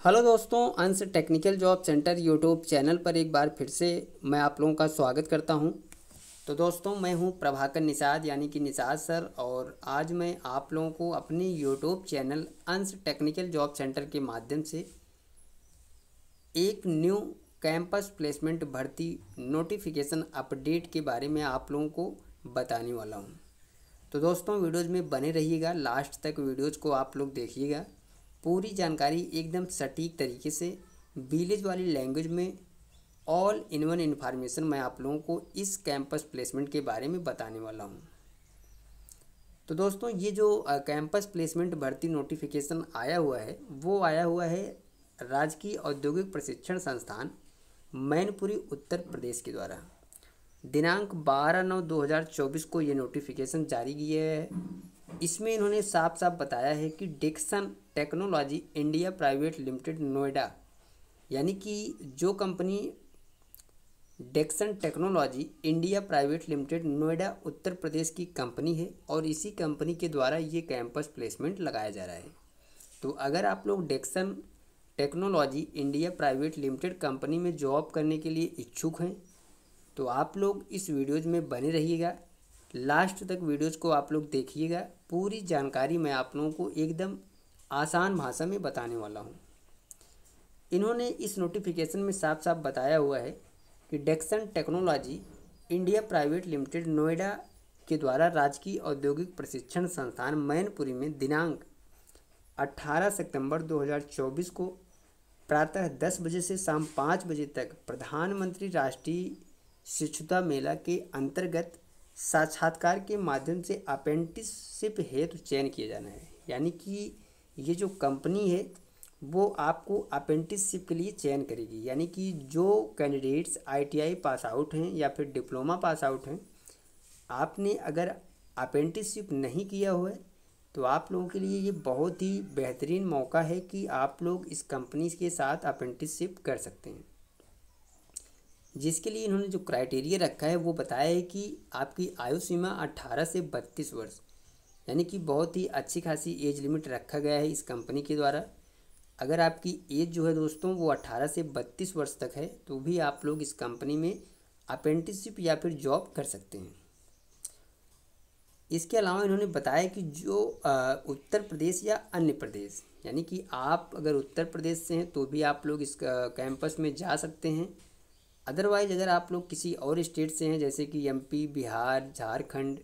Hello दोस्तों, अंश technical job centre YouTube channel पर एक बार फिर से मैं आप लोगों का स्वागत करता हूं। तो दोस्तों, मैं हूं प्रभाकर निषाद यानी कि निषाद सर, और आज मैं आप लोगों को अपने यूट्यूब चैनल अंश टेक्निकल जॉब सेंटर के माध्यम से एक न्यू कैंपस प्लेसमेंट भर्ती नोटिफिकेशन अपडेट के बारे में आप लोगों को बताने वाला हूं। तो दोस्तों, वीडियोज़ में बने रहिएगा, लास्ट तक वीडियोज़ को आप लोग देखिएगा। पूरी जानकारी एकदम सटीक तरीके से विलेज वाली लैंग्वेज में ऑल इन वन इन्फॉर्मेशन मैं आप लोगों को इस कैंपस प्लेसमेंट के बारे में बताने वाला हूं। तो दोस्तों, ये जो कैंपस प्लेसमेंट भर्ती नोटिफिकेशन आया हुआ है वो आया हुआ है राजकीय औद्योगिक प्रशिक्षण संस्थान मैनपुरी उत्तर प्रदेश के द्वारा। दिनांक 12/9/2024 को ये नोटिफिकेशन जारी किया है। इसमें इन्होंने साफ साफ बताया है कि Dixon technology India private limited Noida, यानी कि जो company Dixon technology India private limited Noida Uttar Pradesh की कंपनी है, और इसी कंपनी के द्वारा ये कैंपस प्लेसमेंट लगाया जा रहा है। तो अगर आप लोग Dixon technology India private limited company में जॉब करने के लिए इच्छुक हैं तो आप लोग इस वीडियोज़ में बने रहिएगा, लास्ट तक वीडियोज़ को आप लोग देखिएगा। पूरी जानकारी मैं आप लोगों को एकदम आसान भाषा में बताने वाला हूँ। इन्होंने इस नोटिफिकेशन में साफ साफ बताया हुआ है कि Dixon technology India private limited Noida के द्वारा राजकीय औद्योगिक प्रशिक्षण संस्थान मैनपुरी में दिनांक 18 सितंबर 2024 को प्रातः 10 बजे से शाम 5 बजे तक प्रधानमंत्री राष्ट्रीय शिक्षुता मेला के अंतर्गत साक्षात्कार के माध्यम से अप्रेंटिसशिप हेतु चयन किया जाना है। यानी कि ये जो कंपनी है वो आपको अप्रेंटिसशिप के लिए चयन करेगी। यानी कि जो कैंडिडेट्स ITI पास आउट हैं या फिर डिप्लोमा पास आउट हैं, आपने अगर अप्रेंटिसशिप नहीं किया हुआ है तो आप लोगों के लिए ये बहुत ही बेहतरीन मौका है कि आप लोग इस कंपनी के साथ अप्रेंटिसशिप कर सकते हैं। जिसके लिए इन्होंने जो क्राइटेरिया रखा है वो बताया है कि आपकी आयु सीमा 18 से 32 वर्ष, यानी कि बहुत ही अच्छी खासी एज लिमिट रखा गया है इस कंपनी के द्वारा। अगर आपकी एज जो है दोस्तों वो 18 से 32 वर्ष तक है तो भी आप लोग इस कंपनी में अप्रेंटिसशिप या फिर जॉब कर सकते हैं। इसके अलावा इन्होंने बताया कि जो उत्तर प्रदेश या अन्य प्रदेश, यानी कि आप अगर उत्तर प्रदेश से हैं तो भी आप लोग इस कैंपस में जा सकते हैं। अदरवाइज अगर आप लोग किसी और स्टेट से हैं जैसे कि MP, बिहार, झारखंड,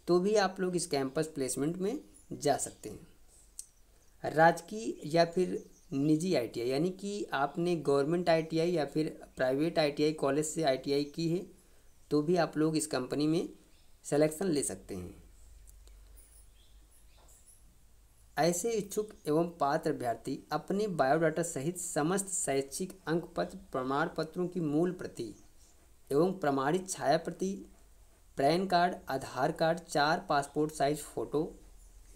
तो भी आप लोग इस कैंपस प्लेसमेंट में जा सकते हैं। राजकीय या फिर निजी ITI, यानी कि आपने गवर्नमेंट ITI या फिर प्राइवेट ITI कॉलेज से ITI की है तो भी आप लोग इस कंपनी में सिलेक्शन ले सकते हैं। ऐसे इच्छुक एवं पात्र अभ्यर्थी अपने बायोडाटा सहित समस्त शैक्षिक अंक पत्र, प्रमाण पत्रों की मूल प्रति एवं प्रमाणित छाया प्रति, पैन कार्ड, आधार कार्ड, 4 पासपोर्ट साइज फ़ोटो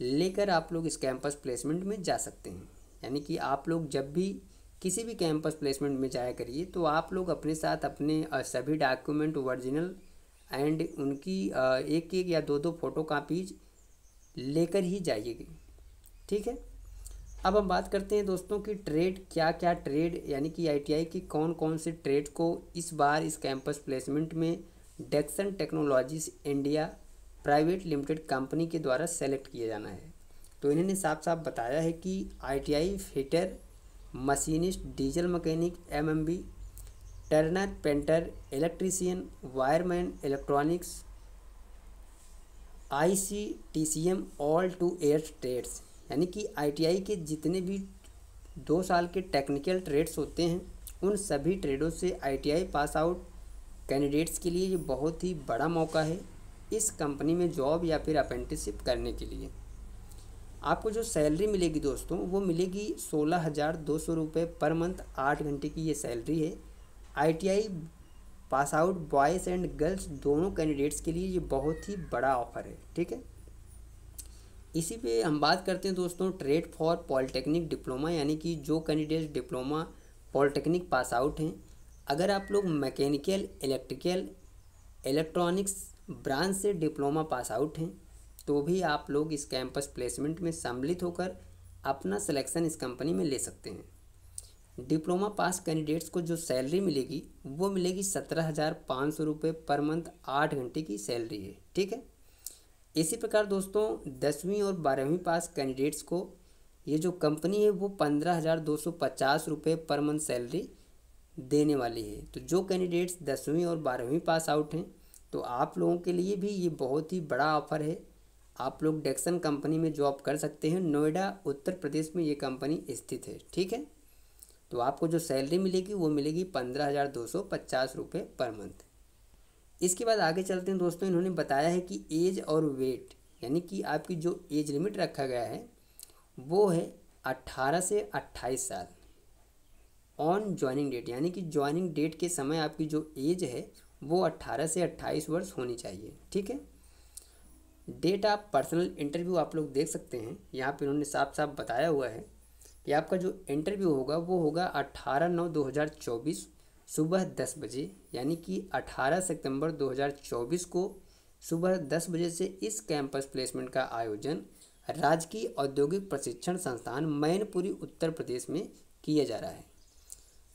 लेकर आप लोग इस कैंपस प्लेसमेंट में जा सकते हैं। यानी कि आप लोग जब भी किसी भी कैंपस प्लेसमेंट में जाया करिए तो आप लोग अपने साथ अपने सभी डॉक्यूमेंट ओरिजिनल एंड उनकी एक एक या दो फ़ोटो कापीज लेकर ही जाइएगा। ठीक है। अब हम बात करते हैं दोस्तों कि ट्रेड क्या क्या ट्रेड, यानी कि ITI की कौन कौन से ट्रेड को इस बार इस कैंपस प्लेसमेंट में Dixon technologies India private limited company के द्वारा सेलेक्ट किया जाना है। तो इन्होंने साफ साफ बताया है कि ITI fitter, machinist, diesel mechanic MMB, turner, painter, electrician, wireman, electronics, ICTCM all two year trades, यानी कि ITI के जितने भी 2 साल के टेक्निकल ट्रेड्स होते हैं उन सभी ट्रेडों से ITI पास आउट कैंडिडेट्स के लिए ये बहुत ही बड़ा मौका है इस कंपनी में जॉब या फिर अप्रेंटिसशिप करने के लिए। आपको जो सैलरी मिलेगी दोस्तों वो मिलेगी 16,200 रुपये पर मंथ। 8 घंटे की ये सैलरी है। ITI pass out boys and girls दोनों कैंडिडेट्स के लिए ये बहुत ही बड़ा ऑफर है। ठीक है। इसी पे हम बात करते हैं दोस्तों ट्रेड फॉर पॉलिटेक्निक डिप्लोमा, यानी कि जो candidate diploma polytechnic pass out हैं, अगर आप लोग मैकेनिकल, इलेक्ट्रिकल, इलेक्ट्रॉनिक्स ब्रांच से डिप्लोमा पास आउट हैं तो भी आप लोग इस कैंपस प्लेसमेंट में सम्मिलित होकर अपना सिलेक्शन इस कंपनी में ले सकते हैं। डिप्लोमा पास कैंडिडेट्स को जो सैलरी मिलेगी वो मिलेगी 17,500 रुपये पर मंथ, 8 घंटे की सैलरी है। ठीक है। इसी प्रकार दोस्तों 10वीं और 12वीं पास कैंडिडेट्स को ये जो कंपनी है वो 15,250 रुपये पर मंथ सैलरी देने वाली है। तो जो कैंडिडेट्स 10वीं और 12वीं पास आउट हैं तो आप लोगों के लिए भी ये बहुत ही बड़ा ऑफ़र है। आप लोग डेक्सन कंपनी में जॉब कर सकते हैं। नोएडा उत्तर प्रदेश में ये कंपनी स्थित है। ठीक है। तो आपको जो सैलरी मिलेगी वो मिलेगी 15,250 रुपये पर मंथ। इसके बाद आगे चलते हैं दोस्तों। इन्होंने बताया है कि एज और वेट यानी कि आपकी जो एज लिमिट रखा गया है वो है 18 से 28 साल ऑन ज्वाइनिंग डेट, यानी कि ज्वाइनिंग डेट के समय आपकी जो एज है वो 18 से 28 वर्ष होनी चाहिए। ठीक है। डेट ऑफ पर्सनल इंटरव्यू आप लोग देख सकते हैं, यहाँ पे इन्होंने साफ साफ बताया हुआ है कि आपका जो इंटरव्यू होगा वो होगा 18/9/2024 सुबह 10 बजे, यानी कि 18 सितंबर 2024 को सुबह 10 बजे से इस कैंपस प्लेसमेंट का आयोजन राजकीय औद्योगिक प्रशिक्षण संस्थान मैनपुरी उत्तर प्रदेश में किया जा रहा है।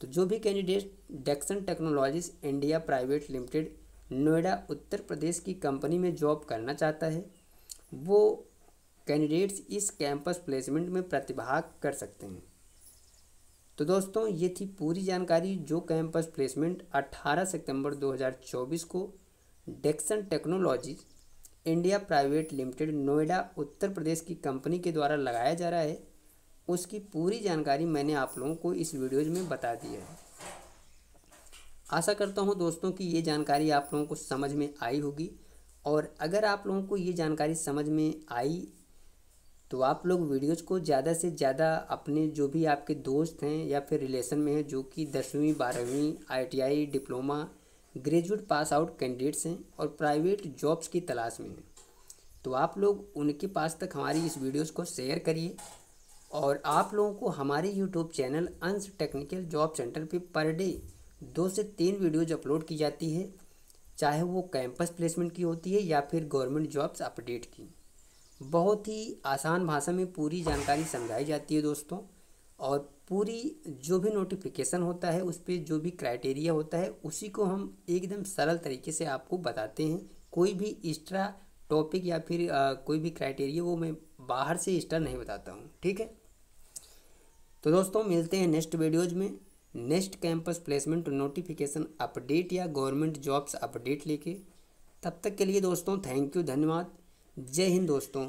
तो जो भी candidate Dixon Technologies India private limited Noida Uttar Pradesh की कंपनी में जॉब करना चाहता है वो कैंडिडेट्स इस कैंपस प्लेसमेंट में प्रतिभाग कर सकते हैं। तो दोस्तों ये थी पूरी जानकारी जो कैंपस प्लेसमेंट 18 सितंबर 2024 को Dixon Technologies India private limited Noida Uttar Pradesh की कंपनी के द्वारा लगाया जा रहा है, उसकी पूरी जानकारी मैंने आप लोगों को इस वीडियोज़ में बता दी है। आशा करता हूँ दोस्तों कि ये जानकारी आप लोगों को समझ में आई होगी, और अगर आप लोगों को ये जानकारी समझ में आई तो आप लोग वीडियोज़ को ज़्यादा से ज़्यादा अपने जो भी आपके दोस्त हैं या फिर रिलेशन में हैं जो कि 10वीं 12वीं ITI diploma graduate pass out candidates हैं और प्राइवेट जॉब्स की तलाश में हैं, तो आप लोग उनके पास तक हमारी इस वीडियोज़ को शेयर करिए। और आप लोगों को हमारे यूट्यूब चैनल अंश टेक्निकल जॉब सेंटर पे पर डे 2 से 3 वीडियोज़ अपलोड की जाती है, चाहे वो कैंपस प्लेसमेंट की होती है या फिर गवर्नमेंट जॉब्स अपडेट की। बहुत ही आसान भाषा में पूरी जानकारी समझाई जाती है दोस्तों, और पूरी जो भी नोटिफिकेशन होता है उस पर जो भी क्राइटेरिया होता है उसी को हम एकदम सरल तरीके से आपको बताते हैं। कोई भी एक्स्ट्रा टॉपिक या फिर कोई भी क्राइटेरिया वो मैं बाहर से एक्स्ट्रा नहीं बताता हूँ। ठीक है। तो दोस्तों मिलते हैं नेक्स्ट वीडियोज़ में next campus placement notification update या गवर्नमेंट जॉब्स अपडेट लेके। तब तक के लिए दोस्तों थैंक यू, धन्यवाद, जय हिंद दोस्तों।